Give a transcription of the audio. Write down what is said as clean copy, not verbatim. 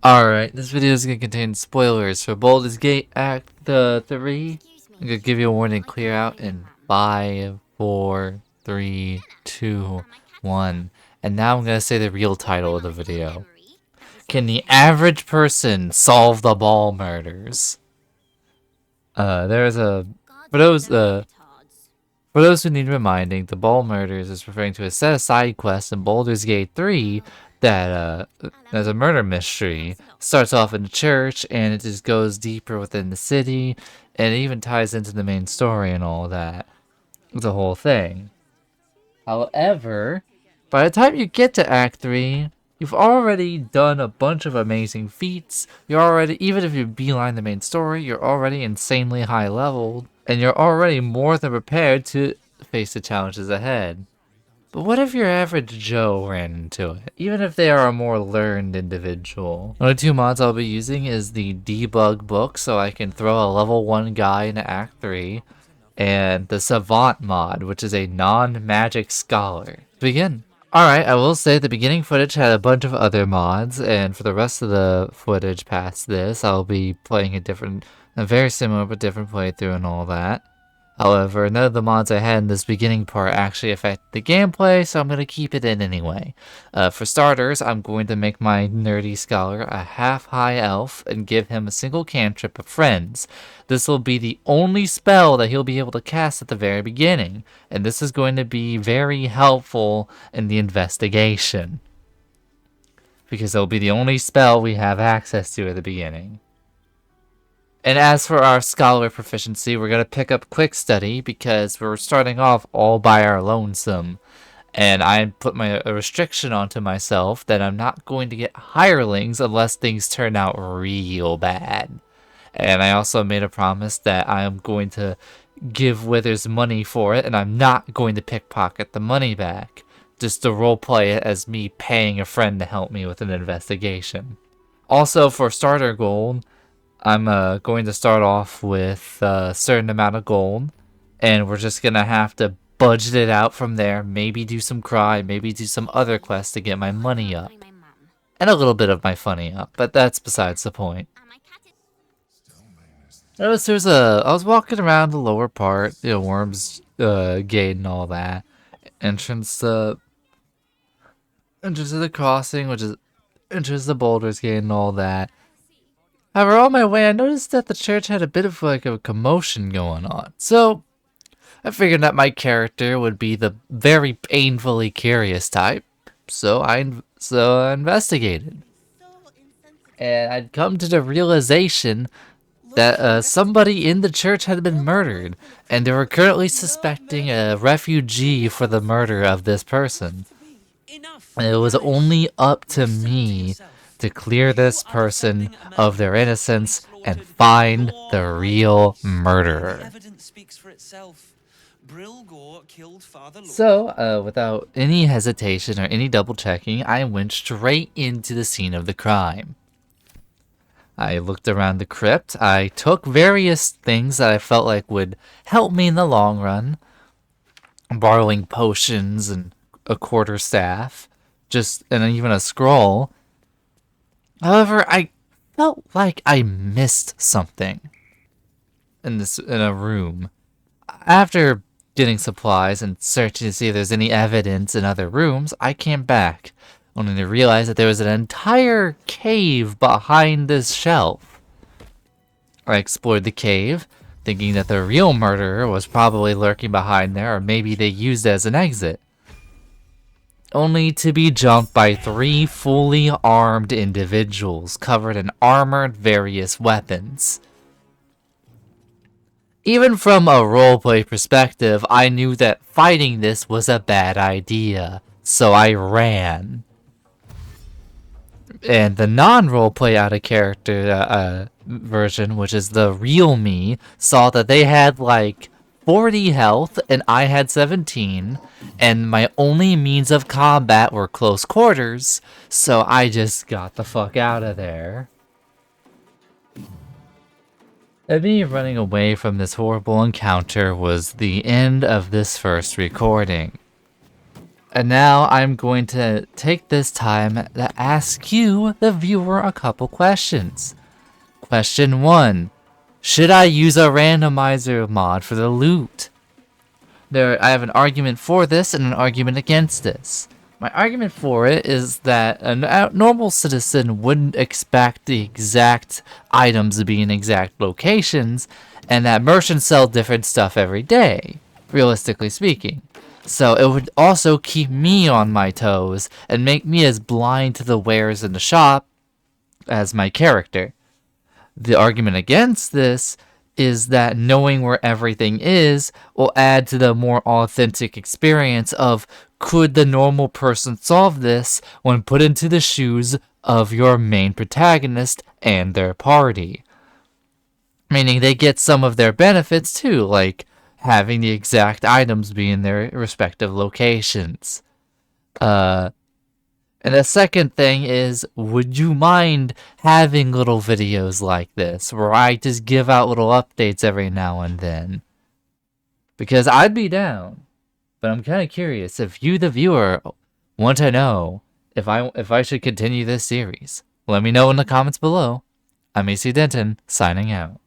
Alright, this video is going to contain spoilers for Baldur's Gate Act 3. I'm going to give you a warning, clear out in 5, 4, 3, 2, 1. And now I'm going to say the real title of the video. Can the average person solve the Ball murders? There's a... For those who need reminding, the Ball murders is referring to a set of side quests in Baldur's Gate 3 that as a murder mystery. Starts off in the church and it just goes deeper within the city and it even ties into the main story and all that. It's a whole thing. However, by the time you get to Act 3, you've already done a bunch of amazing feats. You're already, even if you beeline the main story, you're already insanely high leveled. And you're already more than prepared to face the challenges ahead. But what if your average Joe ran into it? Even if they are a more learned individual. One of the two mods I'll be using is the debug book, so I can throw a level 1 guy into Act 3. And the Savant mod, which is a non-magic scholar. To begin. Alright, I will say the beginning footage had a bunch of other mods, and for the rest of the footage past this, I'll be playing a very similar but different playthrough and all that. However, none of the mods I had in this beginning part actually affect the gameplay, so I'm going to keep it in anyway. For starters, I'm going to make my nerdy scholar a half-high elf and give him a single cantrip of friends. This will be the only spell that he'll be able to cast at the very beginning, and this is going to be very helpful in the investigation. Because it'll be the only spell we have access to at the beginning. And as for our scholar proficiency, we're going to pick up quick study because we're starting off all by our lonesome. And I put a restriction onto myself that I'm not going to get hirelings unless things turn out real bad. And I also made a promise that I am going to give Withers money for it, and I'm not going to pickpocket the money back. Just to roleplay it as me paying a friend to help me with an investigation. Also, for starter gold, I'm going to start off with a certain amount of gold, and we're just going to have to budget it out from there, maybe do some crime, maybe do some other quests to get my money up. And a little bit of my funny up, but that's besides the point. I was walking around the lower part, Worm's Gate and all that. Entrance to the crossing, which is entrance to Baldur's Gate and all that. However, on my way, I noticed that the church had a bit of a commotion going on. So, I figured that my character would be the very painfully curious type. So I investigated. And I'd come to the realization that somebody in the church had been murdered. And they were currently suspecting a refugee for the murder of this person. And it was only up to me to clear this person of their innocence and find the real murderer. So, without any hesitation or any double checking, I went straight into the scene of the crime. I looked around the crypt. I took various things that I felt like would help me in the long run. Borrowing potions and a quarterstaff, and even a scroll. However, I felt like I missed something in a room. After getting supplies and searching to see if there's any evidence in other rooms, I came back, only to realize that there was an entire cave behind this shelf. I explored the cave, thinking that the real murderer was probably lurking behind there, or maybe they used it as an exit. Only to be jumped by 3 fully armed individuals covered in armored various weapons. Even from a roleplay perspective, I knew that fighting this was a bad idea, so I ran. And the non-roleplay out of character version, which is the real me, saw that they had like 40 health and I had 17, and my only means of combat were close quarters, so I just got the fuck out of there. And me running away from this horrible encounter was the end of this first recording. And now I'm going to take this time to ask you, the viewer, a couple questions. Question 1. Should I use a randomizer mod for the loot? I have an argument for this and an argument against this. My argument for it is that a normal citizen wouldn't expect the exact items to be in exact locations, and that merchants sell different stuff every day, realistically speaking. So it would also keep me on my toes and make me as blind to the wares in the shop as my character. The argument against this is that knowing where everything is will add to the more authentic experience of, could the normal person solve this when put into the shoes of your main protagonist and their party? Meaning they get some of their benefits too, like having the exact items be in their respective locations. And the second thing is, would you mind having little videos like this, where I just give out little updates every now and then? Because I'd be down, but I'm kind of curious if you, the viewer, want to know if I should continue this series. Let me know in the comments below. I'm AC Denton, signing out.